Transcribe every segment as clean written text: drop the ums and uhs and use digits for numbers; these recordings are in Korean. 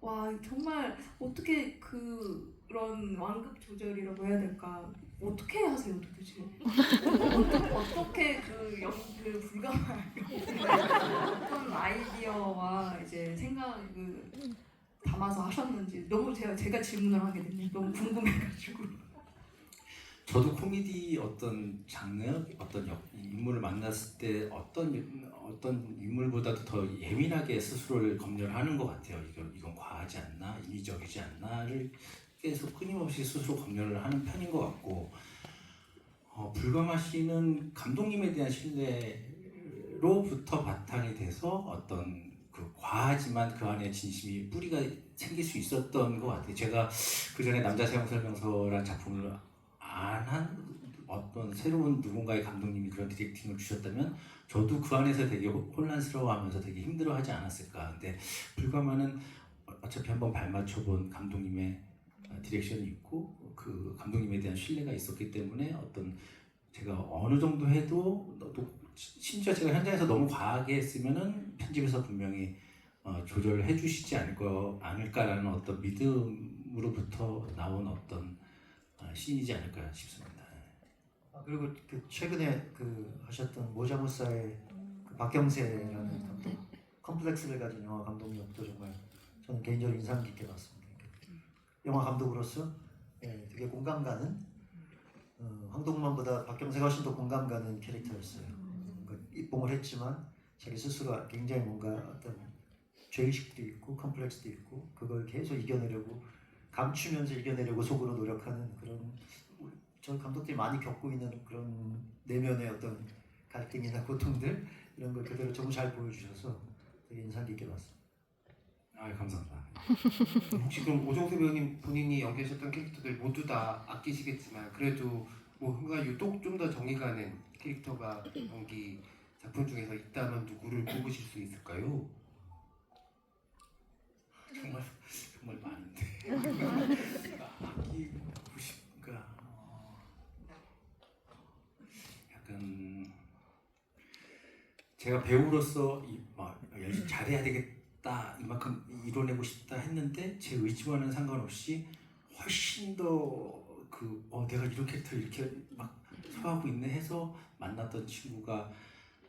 와 정말 어떻게 그런 완급 조절이라고 해야 될까? 어떻게 하세요 도대체? 어떻게 그 불가마한 어떤 아이디어와 이제 생각을 담아서 하셨는지 너무 제가 질문을 하게 됐네요. 너무 궁금해가지고. 저도 코미디 어떤 장르, 어떤 인물을 만났을 때 어떤 인물보다도 더 예민하게 스스로를 검열하는 것 같아요. 이건 과하지 않나, 인위적이지 않나를 계속 끊임없이 스스로 검열을 하는 편인 것 같고, 불가마 씨는 감독님에 대한 신뢰로부터 바탕이 돼서 어떤 그 과하지만 그 안에 진심이 뿌리가 생길 수 있었던 것 같아요. 제가 그 전에 남자 사용 설명서라는 작품을 안 한 어떤 새로운 누군가의 감독님이 그런 디렉팅을 주셨다면 저도 그 안에서 되게 혼란스러워하면서 되게 힘들어하지 않았을까. 근데 불가마는 어차피 한번 발맞춰본 감독님의 디렉션이 있고 그 감독님에 대한 신뢰가 있었기 때문에 어떤 제가 어느 정도 해도 심지어 제가 현장에서 너무 과하게 했으면은 편집에서 분명히 조절을 해주시지 않을까라는 어떤 믿음으로부터 나온 어떤 신이지 않을까 싶습니다. 그리고 그 최근에 그 하셨던 모자무사의 그 박경세라는 감독 컴플렉스를 가진 영화 감독님도 정말 저는 개인적으로 인상 깊게 봤습니다. 영화 감독으로서 되게 공감 가는 황동만보다 박경세가 훨씬 더 공감 가는 캐릭터였어요. 입봉을 했지만 자기 스스로 굉장히 뭔가 어떤 죄의식도 있고 컴플렉스도 있고 그걸 계속 이겨내려고 감추면서 이겨내려고 속으로 노력하는 그런 저 감독들이 많이 겪고 있는 그런 내면의 어떤 갈등이나 고통들 이런 걸 그대로 너무 잘 보여주셔서 되게 인상 깊게 봤습니다. 감사합니다. 혹시 그럼 오정세 배우님 본인이 연기하셨던 캐릭터들 모두 다 아끼시겠지만 그래도 뭔가 유독 좀 더 정이 가는 캐릭터가 연기 작품 중에서 있다면 누구를 꼽으실 수 있을까요? 정말 많은데 아끼고 싶은가. 약간 제가 배우로서 열심히 잘해야 되겠다, 이만큼 이뤄내고 싶다 했는데 제 의지와는 상관없이 훨씬 더 내가 이런 캐릭터를 이렇게 막 소화하고 있네 해서 만났던 친구가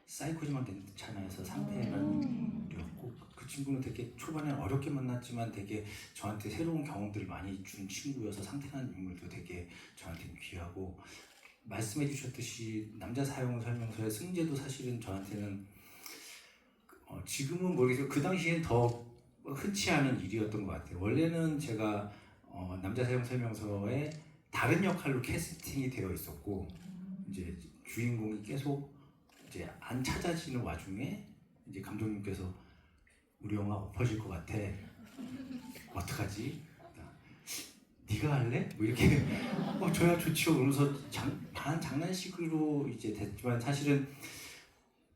사이코지만 괜찮아에서 상대라는 인물이었고, 그 친구는 되게 초반에 어렵게 만났지만 되게 저한테 새로운 경험들을 많이 준 친구여서 상태라는 인물도 되게 저한테는 귀하고, 말씀해 주셨듯이 남자 사용 설명서의 승재도 사실은 저한테는 지금은 모르겠어요. 그 당시엔 더 흔치 않은 일이었던 것 같아요. 원래는 제가 남자 사용 설명서에 다른 역할로 캐스팅이 되어 있었고, 이제 주인공이 계속 이제 안 찾아지는 와중에 이제 감독님께서 우리 영화 엎어질 것 같아. 어떡하지? 네가 할래? 뭐 이렇게 저야 좋지요. 그러면서 반 장난식으로 이제 됐지만 사실은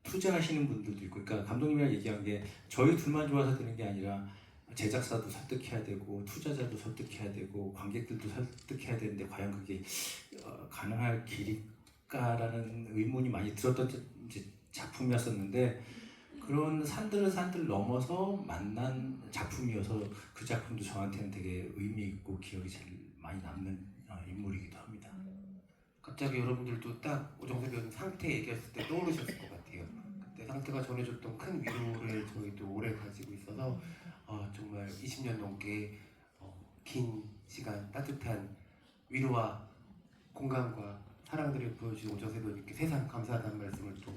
투자하시는 분들도 있고, 그러니까 감독님이랑 얘기한 게 저희 둘만 좋아서 되는 게 아니라 제작사도 설득해야 되고 투자자도 설득해야 되고 관객들도 설득해야 되는데 과연 그게 가능할 길일까라는 의문이 많이 들었던 이제 작품이었었는데, 그런 산들 넘어서 만난 작품이어서 그 작품도 저한테는 되게 의미 있고 기억이 제일 많이 남는 인물이기도 합니다. 갑자기 여러분들도 딱 오정세 배우님 상태 얘기했을 때 떠오르셨을 것 같아요. 그때 상태가 전해줬던 큰 위로를 저희도 오래 가지고 있어서 정말 20년 넘게 긴 시간 따뜻한 위로와 공감과 사랑들을 보여주신 오정세 배우님께 세상 감사하다는 말씀을 또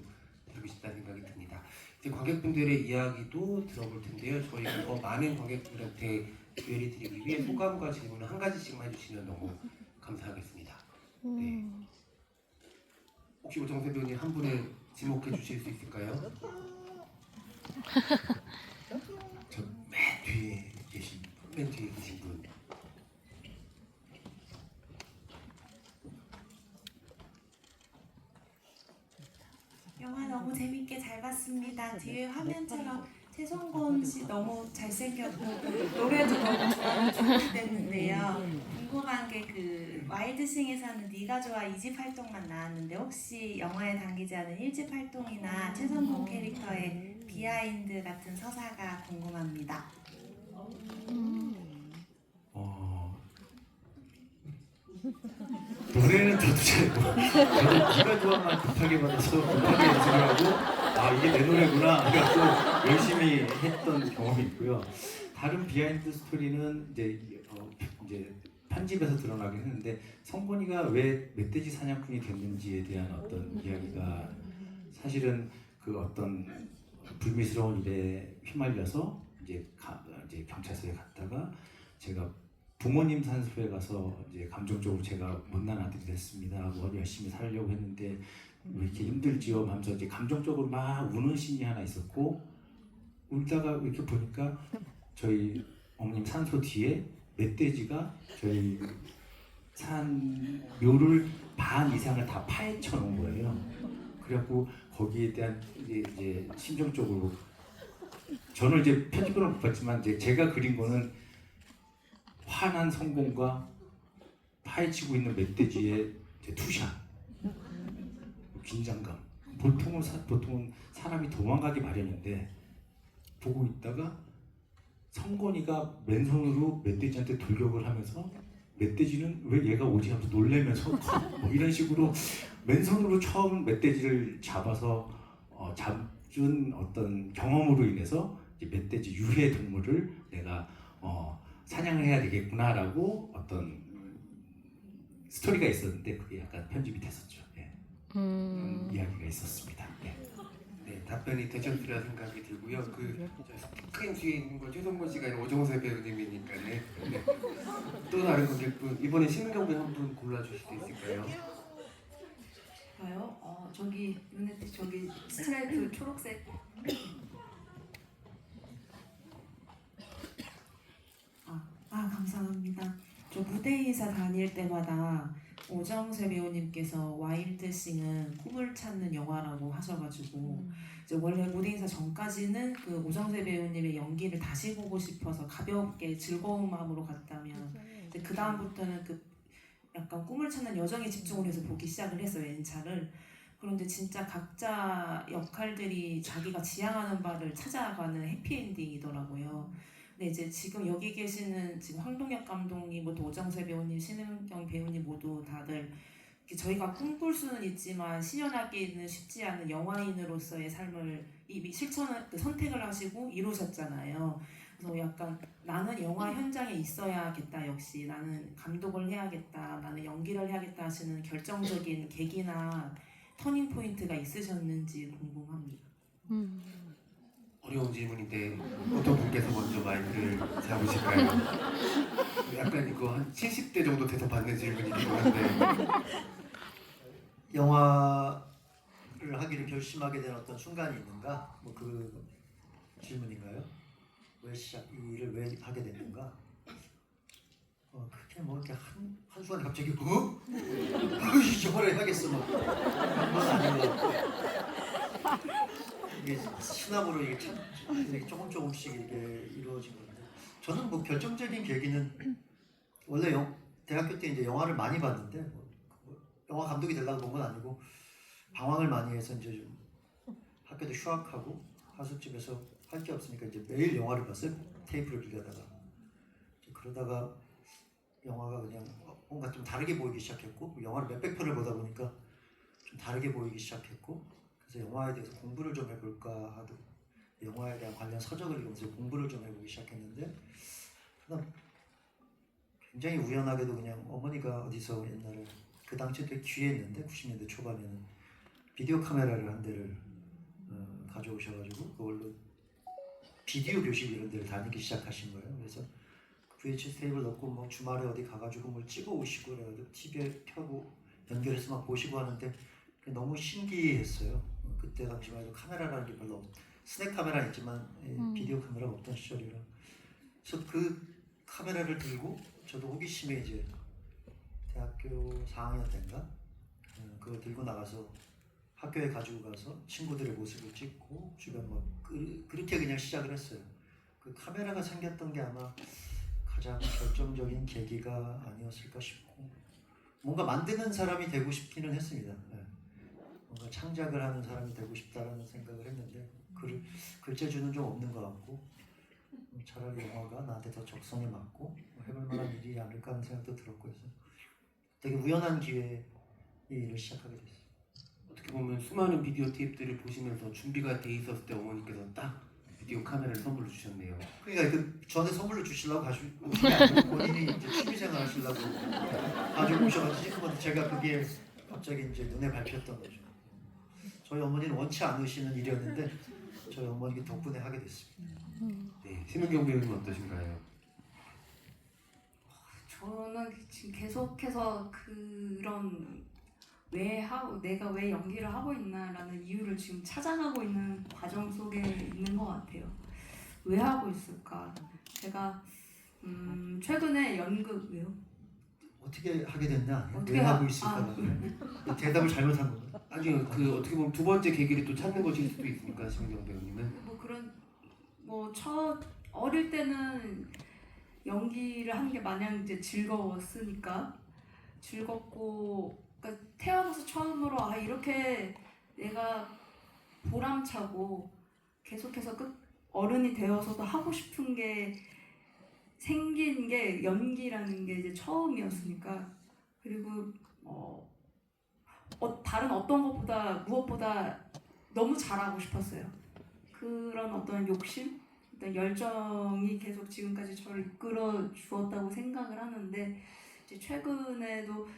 드리고 싶다는 생각이 듭니다. 이제 관객분들의 이야기도 들어볼 텐데요. 저희가 더 많은 관객분들한테 기회를 드리기 위해 소감과 질문을 한 가지씩만 해주시면 너무 감사하겠습니다. 네. 혹시 오정세 배우님 한 분을 지목해 주실 수 있을까요? 저 맨 뒤에 계신 맨 뒤에 계신 분. 영화 너무 재밌게 잘 봤습니다. 뒤에 화면처럼 최성곤 씨 너무 잘생겼고 노래도 너무 좋았는데요. 궁금한 게 그 와일드싱에서는 네가 좋아 2집 활동만 나왔는데 혹시 영화에 담기지 않은 1집 활동이나 최성곤 캐릭터의 비하인드 같은 서사가 궁금합니다. 노래는 저도 잘고 저도 기가 조합만 급하게 받아서 급하게 연습을 하고 아 이게 내 노래구나 그래서 열심히 했던 경험이 있고요. 다른 비하인드 스토리는 이제 편집에서 드러나긴 했는데 성곤이가 왜 멧돼지 사냥꾼이 됐는지에 대한 어떤 이야기가 사실은 그 어떤 불미스러운 일에 휘말려서 이제 경찰서에 갔다가 제가 부모님 산소에 가서 이제 감정적으로 제가 못난 아들이 됐습니다. 뭐 열심히 살려고 했는데 왜 이렇게 힘들지요? 하면서 이제 감정적으로 막 우는 씬이 하나 있었고 울다가 이렇게 보니까 저희 어머님 산소 뒤에 멧돼지가 저희 산 묘를 반 이상을 다 파헤쳐 놓은 거예요. 그래갖고 거기에 대한 이제 심정적으로 저는 이제 편집으로 못 봤지만 이제 제가 그린 거는 화난 성공과 파헤치고 있는 멧돼지의 이제 투샷, 긴장감. 보통은 사람이 도망가기 마련인데 보고 있다가 성건이가 맨손으로 멧돼지한테 돌격을 하면서 멧돼지는 왜 얘가 오지 하면서 놀래면서 뭐 이런 식으로 맨손으로 처음 멧돼지를 잡아서 잡은 어떤 경험으로 인해서 이제 멧돼지 유해 동물을 내가 사냥을 해야 되겠구나라고 어떤 스토리가 있었는데 그게 약간 편집이 됐었죠. 예. 그런 이야기가 있었습니다. 예. 네, 답변이 되셨으리라 생각이 들고요. 그 스크린 뒤에 있는 건 최성곤 씨가 아니라 오정세 배우님이니까 네. 또 다른 관객분 이번에 신경 배우 한 분 골라주실 수 있을까요? 봐요. 저기 눈에 저기 스트라이프 초록색. 감사합니다. 저 무대 인사 다닐 때마다 오정세 배우님께서 와일드싱은 꿈을 찾는 영화라고 하셔가지고 이제 원래 무대 인사 전까지는 그 오정세 배우님의 연기를 다시 보고 싶어서 가볍게 즐거운 마음으로 갔다면 이제 그 다음부터는 그 약간 꿈을 찾는 여정에 집중을 해서 보기 시작을 했어요, N차를. 그런데 진짜 각자 역할들이 자기가 지향하는 바를 찾아가는 해피엔딩이더라고요. 근데 이제 지금 여기 계시는 지금 황동혁 감독님, 뭐 오정세 배우님, 신은경 배우님 모두 다들 저희가 꿈꿀 수는 있지만 실현하기는 쉽지 않은 영화인으로서의 삶을 이미 선택을 하시고 이루셨잖아요. 그래서 약간 나는 영화 현장에 있어야겠다, 역시 나는 감독을 해야겠다, 나는 연기를 해야겠다 하시는 결정적인 계기나 터닝 포인트가 있으셨는지 궁금합니다. 어려운 질문인데 어떤 분께서 먼저 마이크를 잡으실까요? 약간 이거 한 70대 정도 돼서 받는 질문이긴 한데 영화를 하기를 결심하게 된 어떤 순간이 있는가? 뭐 그 질문인가요? 이 일을 왜 하게 됐는가? 그렇게 뭐 이렇게 한순간에 갑자기 이 영화를 해야겠어 뭐 그런 건 아닌 것 같고 이게 시나브로 이게 조금씩 이게 이루어진 건데 저는 뭐 결정적인 계기는 원래 대학교 때 이제 영화를 많이 봤는데 뭐 영화 감독이 되려고 본 건 아니고 방황을 많이 해서 이제 좀 학교도 휴학하고 하숙집에서 할 게 없으니까 이제 매일 영화를 봤어요. 테이프를 빌려다가 그러다가 영화가 그냥 뭔가 좀 다르게 보이기 시작했고 영화를 몇백 편을 보다 보니까 좀 다르게 보이기 시작했고 그래서 영화에 대해서 공부를 좀 해볼까 하도 영화에 대한 관련 서적을 읽으면서 공부를 좀 해보기 시작했는데 그다음 굉장히 우연하게도 그냥 어머니가 어디서 옛날에 그 당시에 되게 귀했는데 90년대 초반에는 비디오 카메라를 한 대를 가져오셔가지고 그걸로 비디오 교실 이런 데를 다니기 시작하신 거예요. 그래서 VHS 테이프를 넣고 뭐 주말에 어디 가가지고 뭘 찍어 오시고 그래가지고 TV에 켜고 연결해서 막 보시고 하는데 너무 신기했어요. 그때 당시만 해도 카메라라는 게 별로 스냅 카메라 있지만 비디오 카메라가 없던 시절이라 그래서 그 카메라를 들고 저도 호기심에 이제 대학교 4학년 때인가 그걸 들고 나가서 학교에 가지고 가서 친구들의 모습을 찍고 주변 뭐 그렇게 그냥 시작을 했어요. 그 카메라가 생겼던 게 아마 가장 결정적인 계기가 아니었을까 싶고 뭔가 만드는 사람이 되고 싶기는 했습니다. 네. 뭔가 창작을 하는 사람이 되고 싶다라는 생각을 했는데 글재주는 좀 없는 것 같고 차라리 영화가 나한테 더 적성에 맞고 해볼 만한 일이 아닐까 하는 생각도 들었고 해서 되게 우연한 기회에 이 일을 시작하게 됐어요. 어떻게 보면 수많은 비디오 테이프들을 보시면서 준비가 돼 있었을 때 어머니께서 딱 비디오 카메라를 선물로 주셨네요. 그러니까 그 전에 선물로 주시려고 가지고 오신 게 아니고 본인이 이제 취미생활 하시려고 가지고 오셔가지고 찍은 건데 제가 그게 갑자기 이제 눈에 밟혔던 거죠. 저희 어머니는 원치 않으시는 일이었는데 저희 어머니 덕분에 하게 됐습니다. 네, 신은경 배우님 어떠신가요? 저는 지금 계속해서 그런 내가 왜 연기를 하고 있나라는 이유를 지금 찾아가고 있는 과정 속에 있는 것 같아요. 왜 하고 있을까? 제가 최근에 연극 왜요? 어떻게 하게 됐나? 어떻게 왜 하- 하고 있을까? 대답을 잘못한 건가? 아니요, 그 어떻게 보면 두 번째 계기를 또 찾는 것일 수도 있으니까 신은경 배우님은. 뭐 그런 어릴 때는 연기를 하는 게 마냥 이제 즐거웠으니까 즐겁고 그러니까 태어나서 처음으로 이렇게 내가 보람차고 계속해서 어른이 되어서도 하고 싶은 게 생긴 게 연기라는 게 이제 처음이었으니까 그리고 다른 어떤 것보다 무엇보다 너무 잘하고 싶었어요. 그런 어떤 욕심, 어떤 열정이 계속 지금까지 저를 이끌어 주었다고 생각을 하는데 이제 최근에도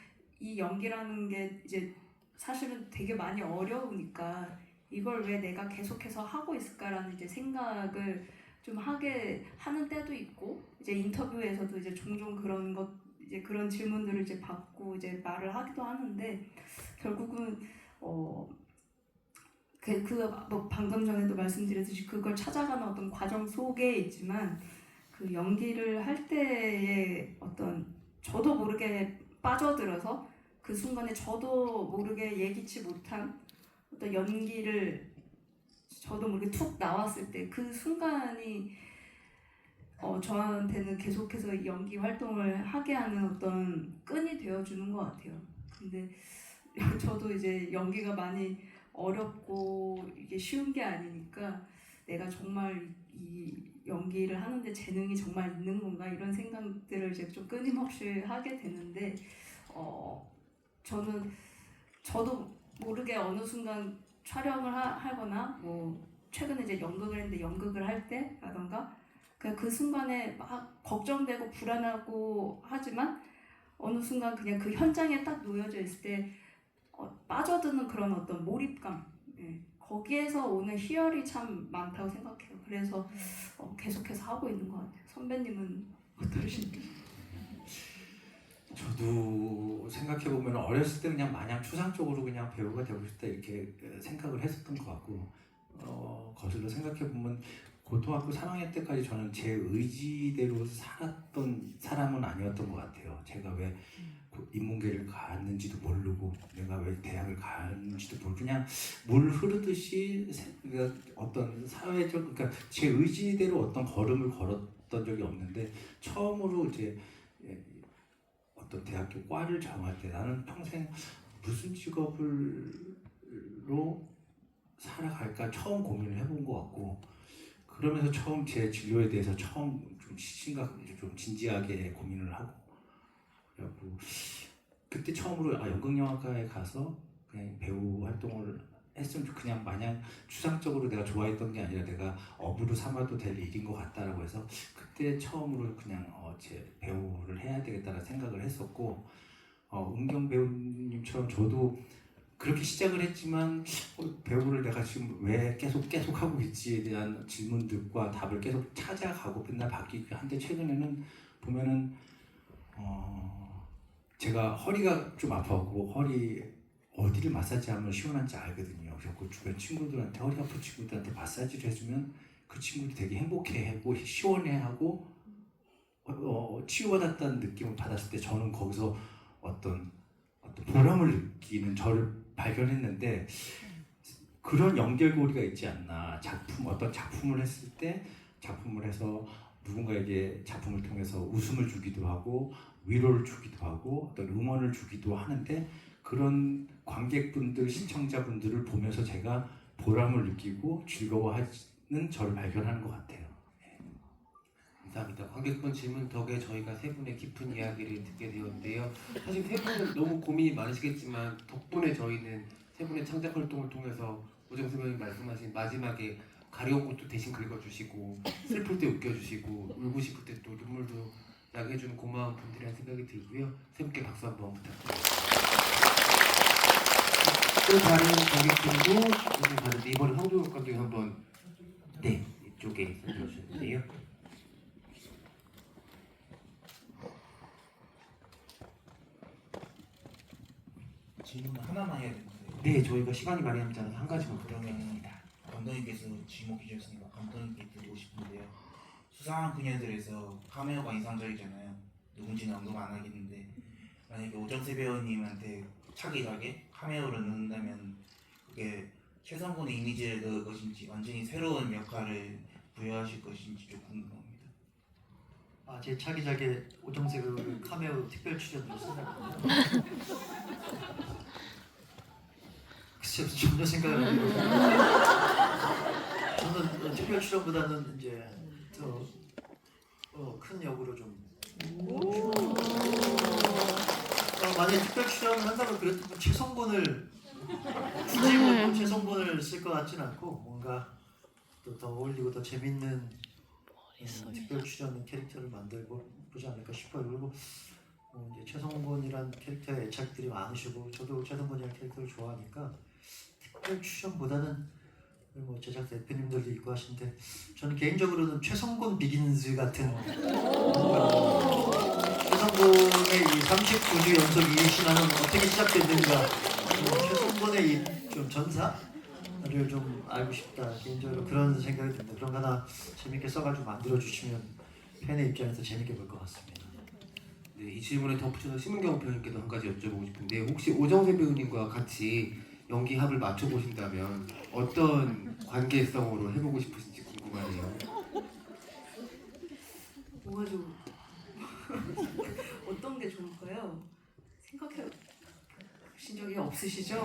이 연기라는 게 이제 사실은 되게 많이 어려우니까 이걸 왜 내가 계속해서 하고 있을까라는 이제 생각을 좀 하게 하는 때도 있고 이제 인터뷰에서도 이제 종종 이제 그런 질문들을 이제 받고 이제 말을 하기도 하는데 결국은 뭐 방금 전에도 말씀드렸듯이 그걸 찾아가는 어떤 과정 속에 있지만 그 연기를 할 때의 어떤 저도 모르게 빠져들어서 그 순간에 저도 모르게 예기치 못한 어떤 연기를 저도 모르게 툭 나왔을 때 그 순간이 저한테는 계속해서 이 연기 활동을 하게 하는 어떤 끈이 되어주는 것 같아요. 근데 저도 이제 연기가 많이 어렵고 이게 쉬운 게 아니니까 내가 정말 이 연기를 하는데 재능이 정말 있는 건가 이런 생각들을 이제 좀 끊임없이 하게 되는데 저도 모르게 어느 순간 촬영을 하거나 뭐 최근에 이제 연극을 했는데 연극을 할 때라던가 그 순간에 막 걱정되고 불안하고 하지만 어느 순간 그냥 그 현장에 딱 놓여져 있을 때 빠져드는 그런 어떤 몰입감 거기에서 오는 희열이 참 많다고 생각해요. 그래서 계속해서 하고 있는 것 같아요. 선배님은 어떠신가요? 저도 생각해보면 어렸을 때 그냥 마냥 추상적으로 그냥 배우가 되고 싶다 이렇게 생각을 했었던 것 같고 거슬러 생각해보면 고등학교 3학년 때까지 저는 제 의지대로 살았던 사람은 아니었던 것 같아요. 제가 왜 인문계를 갔는지도 모르고 내가 왜 대학을 갔는지도 모르고 그냥 물 흐르듯이 어떤 사회적 그러니까 제 의지대로 어떤 걸음을 걸었던 적이 없는데 처음으로 이제 어떤 대학교 과를 정할 때 나는 평생 무슨 직업으로 살아갈까 처음 고민을 해본 것 같고 그러면서 처음 제 진로에 대해서 처음 좀 좀 진지하게 고민을 하고 그래갖고 그때 처음으로 연극영화과에 가서 그냥 배우 활동을 했으면 그냥 마냥 추상적으로 내가 좋아했던 게 아니라 내가 업으로 삼아도 될 일인 것 같다라고 해서 그때 처음으로 그냥 제 배우를 해야 되겠다는 생각을 했었고 은경 배우님처럼 저도 그렇게 시작을 했지만 배우를 내가 지금 왜 계속 하고 있지에 대한 질문들과 답을 계속 찾아가고 맨날 바뀌고 한데 최근에는 보면은 제가 허리가 좀 아파갖고 허리 어디를 마사지하면 시원한지 알거든요. 그래서 그 주변 친구들한테 허리 아픈 친구들한테 마사지를 해주면 그 친구들이 되게 행복해하고 시원해하고 치유받았다는 느낌을 받았을 때 저는 거기서 어떤 보람을 느끼는 저를 발견했는데 그런 연결고리가 있지 않나. 어떤 작품을 했을 때 작품을 해서 누군가에게 작품을 통해서 웃음을 주기도 하고 위로를 주기도 하고 어떤 응원을 주기도 하는데 그런 관객분들, 시청자분들을 보면서 제가 보람을 느끼고 즐거워하는 저를 발견하는 것 같아요. 감사합니다. 관객분 질문 덕에 저희가 세 분의 깊은 이야기를 듣게 되었는데요. 사실 세 분은 너무 고민이 많으시겠지만 덕분에 저희는 세 분의 창작 활동을 통해서 오정세 배우님 말씀하신 마지막에 가려운 것도 대신 긁어주시고 슬플 때 웃겨주시고 울고 싶을 때 또 눈물도 약해주는 고마운 분들이라는 생각이 들고요. 세 분께 박수 한번 부탁드립니다. 또 다른 관객분도 질문 받는데 이번에 황종욱 감독이 한번 이쪽에 들어주셨는데요. 질문 하나만 해야 되는데 네, 저희가 시간이 많이 남지 않아서 한 가지만 부탁드리겠습니다. 감독님께서 지목해 주셨으니까 감독님께 드리고 싶은데요. 수상한 그녀들에서 카메오가 인상적이잖아요. 누군지는 언급 안 하겠는데 만약에 오정세 배우님한테 차기작에 카메오를 넣는다면 그게 최성군의 이미지를 넣을 것인지 완전히 새로운 역할을 부여하실 것인지 좀 궁금합니다. 제 차기작에 오정세 배우를 카메오 특별 출연으로 쓰나요? 글쎄요, 전혀 생각을 안 해요. 저는 특별 출연보다는 이제 더 큰 역으로 좀. 만약에 특별 출연을 한다면 그래도 뭐 최성곤을 굳이 뭐 최성곤을 쓸 것 같진 않고 뭔가 또 더 어울리고 더 재밌는 특별 출연 캐릭터를 만들고 보지 않을까 싶어요. 그리고 이제 최성곤이란 캐릭터에 애착들이 많으시고 저도 최성곤이란 캐릭터를 좋아하니까 특별 출연보다는 뭐 제작 대표님들도 있고 하신데 저는 개인적으로는 최성곤 비긴즈 같은 최성곤의 이 39주 연속 이신화는 어떻게 시작됐는가 최성곤의 이 좀 전사를 좀 알고 싶다 개인적으로 그런 생각이 듭니다. 그런 거 하나 재밌게 써가지고 만들어주시면 팬의 입장에서 재밌게 볼 것 같습니다. 네, 이 질문에 덧붙여서 심은경 배우님께도 한 가지 여쭤보고 싶은데 혹시 오정세 배우님과 같이 연기 합을 맞춰보신다면 어떤 관계성으로 해보고 싶으신지 궁금하네요. 뭐가 좀 어떤 게 좋을까요? 생각해 보신 적이 없으시죠?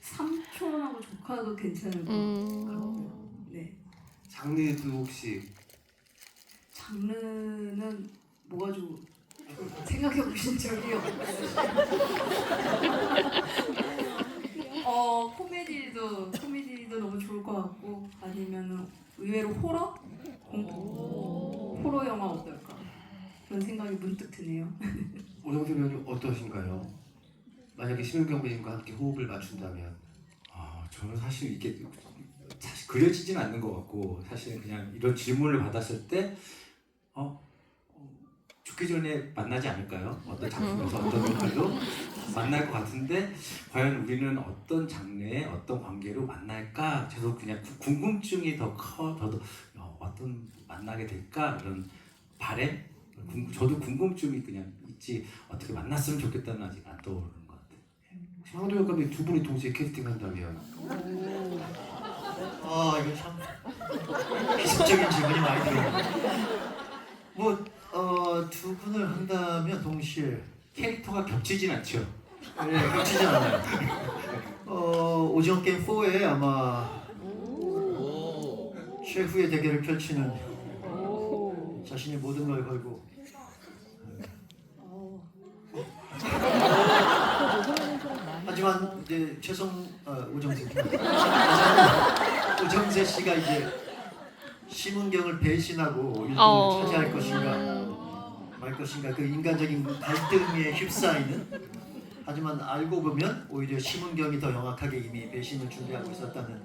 삼촌하고 조카도 괜찮을 것 같고요. 네. 장르도 혹시 장르는 뭐가 좀 생각해 보신 적이 없으시죠? 코미디도 너무 좋을 것 같고 아니면은 의외로 호러 영화 어떨까 그런 생각이 문득 드네요. 오정세 배우님 어떠신가요? 만약에 심은경 배우님과 함께 호흡을 맞춘다면 저는 사실 이게 사실 그려지진 않는 것 같고 사실 그냥 이런 질문을 받았을 때 죽기 전에 만나지 않을까요? 어떤 작품에서 어떤 역할로 만날 것 같은데 과연 우리는 어떤 장르의 어떤 관계로 만날까? 저도 그냥 궁금증이 더 커. 저도 어떤 만나게 될까? 이런 바램? 저도 궁금증이 그냥 있지 어떻게 만났으면 좋겠다는 아직 안 떠오르는 것 같아요. 혹시 황도현 감독님 두 분이 동시에 캐스팅한다면 이거 참 기습적인 질문이 많이 들어요. 두 분을 한다면 동시에 캐릭터가 겹치진 않죠. 네, 겹치지 않아요. 오징어 게임 4에 아마 최후의 대결을 펼치는 자신의 모든 걸 걸고 하지만 이제 오정세 씨가 이제 심은경을 배신하고 1등을 차지할 것인가 말 것인가 그 인간적인 갈등에 휩싸이는 하지만 알고 보면 오히려 심은경이 더 영악하게 이미 배신을 준비하고 있었다는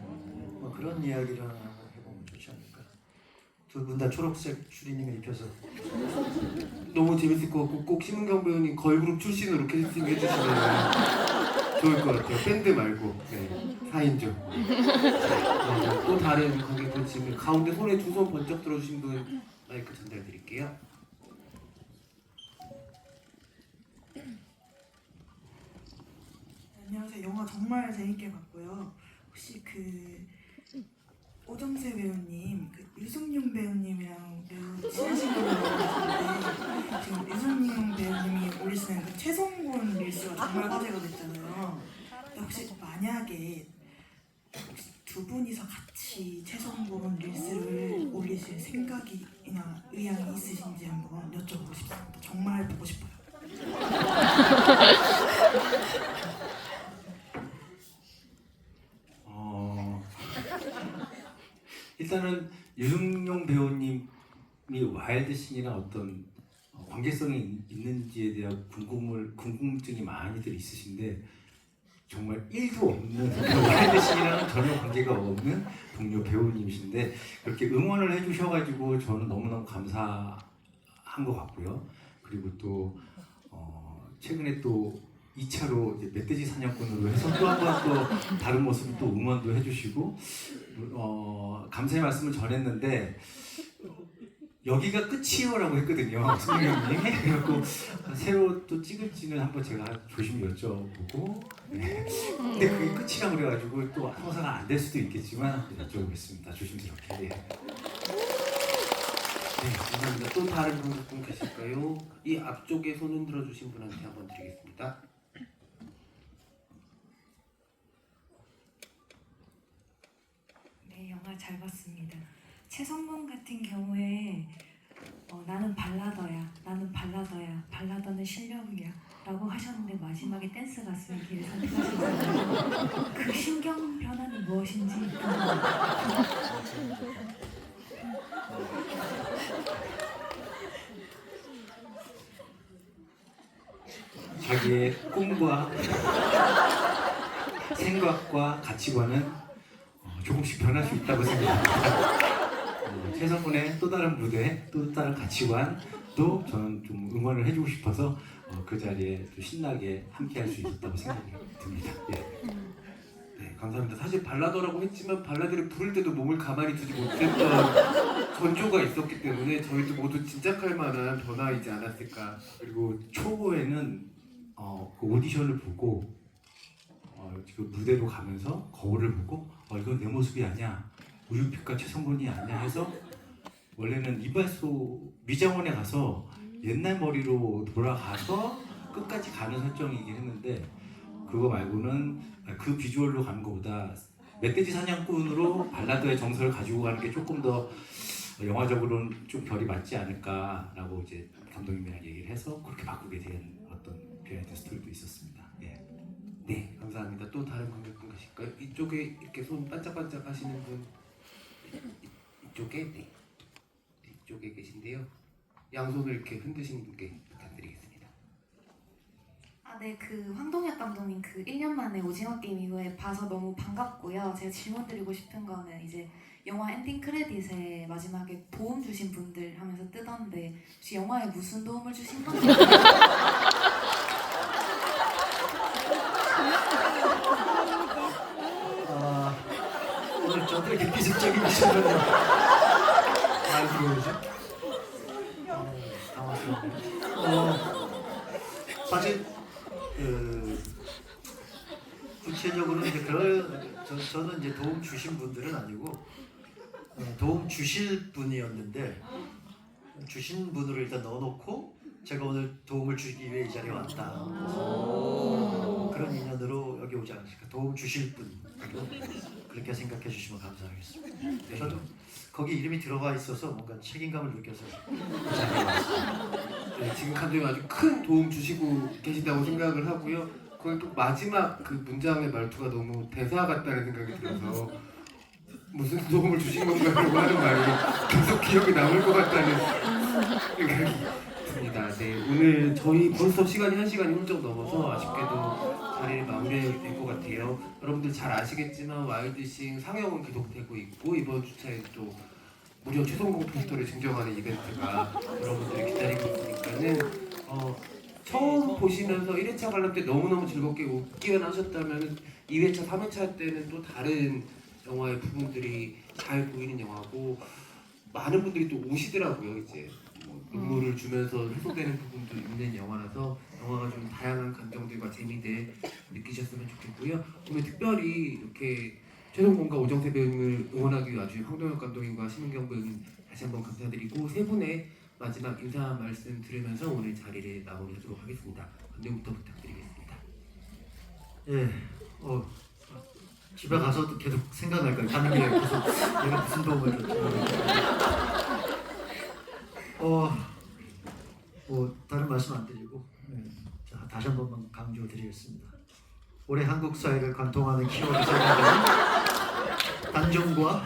뭐 그런 이야기를 하나 해보면 좋지 않을까. 두 분 다 초록색 추리닝을 입혀서 너무 재밌을 것 같고 꼭 심은경 배우님 걸그룹 출신으로 캐스팅 해주시면 좋을 것 같아요. 밴드 말고 4인조. 또 다른 관객분 질문 가운데 손에 두 손 번쩍 들어주신 분 마이크 전달 드릴게요. 안녕하세요. 영화 정말 재밌게 봤고요. 혹시 오정세 배우님, 유승용 배우님이랑 매우 친하신 걸로 알고 있는데 지금 유승용 배우님이 올리시는 최성곤 릴스가 정말 화제가 됐잖아요. 근데 혹시 만약에 두 분이서 같이 최성곤 보여주실 생각이나 의향이 있으신지 한번 여쭤보고 싶습니다. 정말 보고 싶어요. 일단은 유승용 배우님이 와일드씬이랑 어떤 관계성이 있는지에 대한 궁금증이 많이들 있으신데 정말 1도 없는 와일드씬이랑은 전혀 관계가 없는 동료 배우님이신데 그렇게 응원을 해주셔가지고 저는 너무너무 감사한 것 같고요. 그리고 또 최근에 또 2차로 이제 멧돼지 사냥꾼으로 해서 또 한 번 또 다른 모습을 또 응원도 해주시고 감사의 말씀을 전했는데 여기가 끝이요라고 했거든요, 승용님. 그래갖고 새로 또 찍을지는 한번 제가 조심히 여쭤보고 근데 그게 끝이라고 그래가지고 또 성사가 안 될 수도 있겠지만 여쭤보겠습니다, 조심스럽게. 네, 감사합니다. 또 다른 분들 계실까요? 이 앞쪽에 손 흔들어 주신 분한테 한번 드리겠습니다. 네, 영화 잘 봤습니다. 최성범 같은 경우에 나는 발라더야, 나는 발라더야, 발라더는 실력이야 라고 하셨는데 마지막에 댄스 가수의 길을 선택하셨잖아요. 그 신경 변화는 무엇인지 자기의 꿈과 생각과 가치관은 조금씩 변할 수 있다고 생각합니다. 최성훈의 또 다른 무대, 또 다른 가치관도 저는 좀 응원을 해주고 싶어서 그 자리에 또 신나게 함께할 수 있었다고 생각이 듭니다. 네, 감사합니다. 사실 발라더라고 했지만 발라드를 부를 때도 몸을 가만히 두지 못했던 전조가 있었기 때문에 저희도 모두 짐작할 만한 변화이지 않았을까. 그리고 초보에는 그 오디션을 보고 지금 무대로 가면서 거울을 보고 이건 내 모습이 아니야, 우유빛과 최성곤이 아니야 해서 원래는 이발소 미장원에 가서 옛날 머리로 돌아가서 끝까지 가는 설정이긴 했는데 그거 말고는 그 비주얼로 가는 것보다 멧돼지 사냥꾼으로 발라드의 정서를 가지고 가는 게 조금 더 영화적으로는 좀 결이 맞지 않을까라고 이제 감독님이랑 얘기를 해서 그렇게 바꾸게 된 어떤 비하인드 스토리도 있었습니다. 네, 감사합니다. 또 다른 관객분 계실까요? 이쪽에 이렇게 손 반짝반짝 하시는 분 이쪽에 이쪽에 계신데요. 양손을 이렇게 흔드시는 분께 부탁드리겠습니다. 네, 그 황동혁 감독님 그 1년 만에 오징어 게임 이후에 봐서 너무 반갑고요. 제가 질문 드리고 싶은 거는 이제 영화 엔딩 크레딧에 마지막에 도움 주신 분들 하면서 뜨던데 혹시 영화에 무슨 도움을 주신 건가요? 오늘 저도 이렇게 기습적인 질문을 많이 들어오죠? 당황스럽네요. 사실 구체적으로 이제 저는 이제 도움 주신 분들은 아니고 도움 주실 분이었는데 주신 분으로 일단 넣어놓고 제가 오늘 도움을 주기 위해 이 자리에 왔다. 그런 인연으로 여기 오지 않으실까. 도움 주실 분 그렇게 생각해 주시면 감사하겠습니다. 저도 거기 이름이 들어가 있어서 뭔가 책임감을 느껴서 이 자리에 왔습니다. 네, 지금 감독님 아주 큰 도움 주시고 계시다고 생각을 하고요. 그걸 또 마지막 그 문장의 말투가 너무 대사 같다는 생각이 들어서 무슨 도움을 주신 건가라고 하는 말이 계속 기억에 남을 것 같다는 생각이 듭니다. 네, 오늘 저희 벌써 시간이 1시간이 훌쩍 넘어서 아쉽게도 자리를 마무리해야 될 것 같아요. 여러분들 잘 아시겠지만 와일드싱 상영은 계속되고 있고 이번 주차에 또 무려 최성공 포스터를 증정하는 이벤트가 여러분들이 기다리고 있으니까는 처음 보시면서 1회차 관람 때 너무너무 즐겁게 웃기만 하셨다면 2회차, 3회차 때는 또 다른 영화의 부분들이 잘 보이는 영화고 많은 분들이 또 오시더라고요. 이제 눈물을 주면서 해소되는 부분도 있는 영화라서 영화가 좀 다양한 감정들과 재미들 느끼셨으면 좋겠고요. 오늘 특별히 이렇게 최성곤과 오정세 배우님을 응원하기 위해 와주신 황동혁 감독님과 심은경 배우님 다시 한번 감사드리고 세 분의 마지막 인사 말씀 들으면서 오늘 자리를 마무리하도록 하겠습니다. 감독님부터 부탁드리겠습니다. 예, 집에 가서도 계속 생각날 거예요. 가는 길에 계속 내가 무슨 도움을 줬지. 뭐 다른 말씀 안 드리고 자, 다시 한 번만 강조드리겠습니다. 올해 한국 사회를 관통하는 키워드 세 가지는 단종과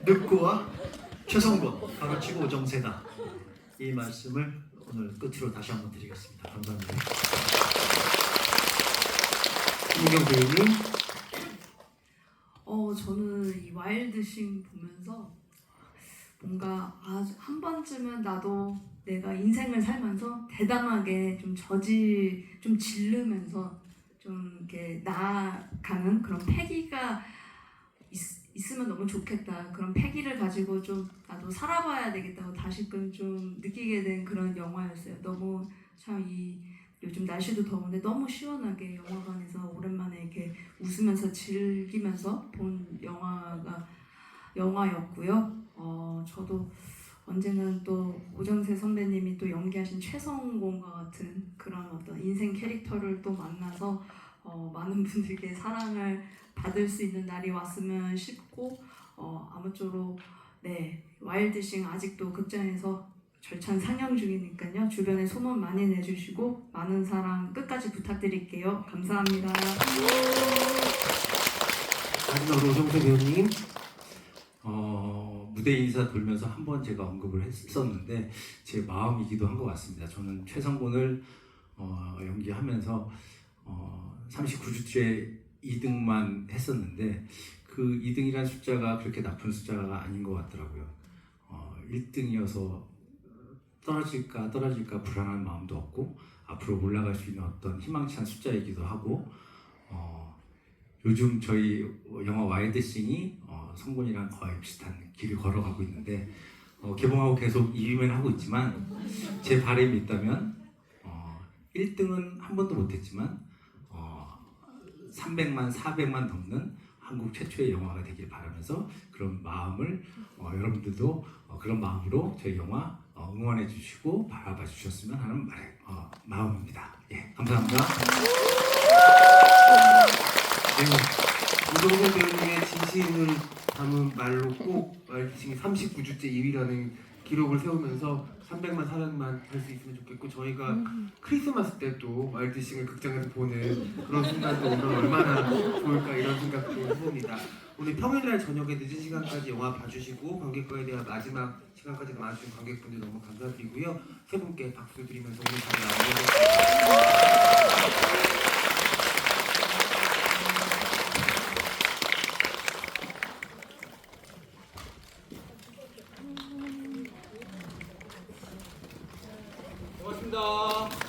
늑고와 최성곤 가로치고 오정세다. 이 말씀을 오늘 끝으로 다시 한 번 드리겠습니다. 감사합니다. 김우경 배우님. 저는 이 와일드싱 보면서 뭔가 한 번쯤은 나도 내가 인생을 살면서 대담하게 좀 지르면서 좀 이렇게 나아가는 그런 패기가 있으면 너무 좋겠다. 그런 패기를 가지고 좀 나도 살아봐야 되겠다고 다시금 좀 느끼게 된 그런 영화였어요. 너무 참 요즘 날씨도 더운데 너무 시원하게 영화관에서 오랜만에 이렇게 웃으면서 즐기면서 본 영화였고요. 저도 언제는 또 오정세 선배님이 또 연기하신 최성곤과 같은 그런 어떤 인생 캐릭터를 또 만나서 많은 분들께 사랑을 받을 수 있는 날이 왔으면 싶고 아무쪼록 와일드싱 아직도 극장에서 절찬 상영 중이니까요. 주변에 소문 많이 내주시고 많은 사랑 끝까지 부탁드릴게요. 감사합니다. 마지막으로 오정세 배우님. 무대 인사 돌면서 한 번 제가 언급을 했었는데 제 마음이기도 한 것 같습니다. 저는 최성곤을 연기하면서 39주째 2등만 했었는데 그 2등이라는 숫자가 그렇게 나쁜 숫자가 아닌 것 같더라고요. 1등이어서 떨어질까 불안한 마음도 없고 앞으로 올라갈 수 있는 어떤 희망찬 숫자이기도 하고 요즘 저희 영화 와일드싱이 성곤이랑 거의 비슷한 길을 걸어가고 있는데 개봉하고 계속 2위만 하고 있지만 제 바람이 있다면 1등은 한 번도 못했지만 300만, 400만 넘는 한국 최초의 영화가 되길 바라면서 그런 마음을 여러분들도 그런 마음으로 저희 영화 응원해 주시고 바라봐 주셨으면 하는 마음입니다. 예, 감사합니다. 오정세 배우님의 진심을 담은 말로 꼭 와일드싱이 39주째 2위라는 기록을 세우면서 300만, 400만 할 수 있으면 좋겠고 저희가 크리스마스 때 또 와일드싱을 극장에서 보는 그런 순간도 오면 얼마나 좋을까 이런 생각도 해봅니다. 오늘 평일날 저녁에 늦은 시간까지 영화 봐주시고 관객과에 대한 마지막 시간까지 나와주신 관객분들 너무 감사드리고요. 세 분께 박수 드리면서 오늘 자리에 나오겠습니다. 고맙습니다.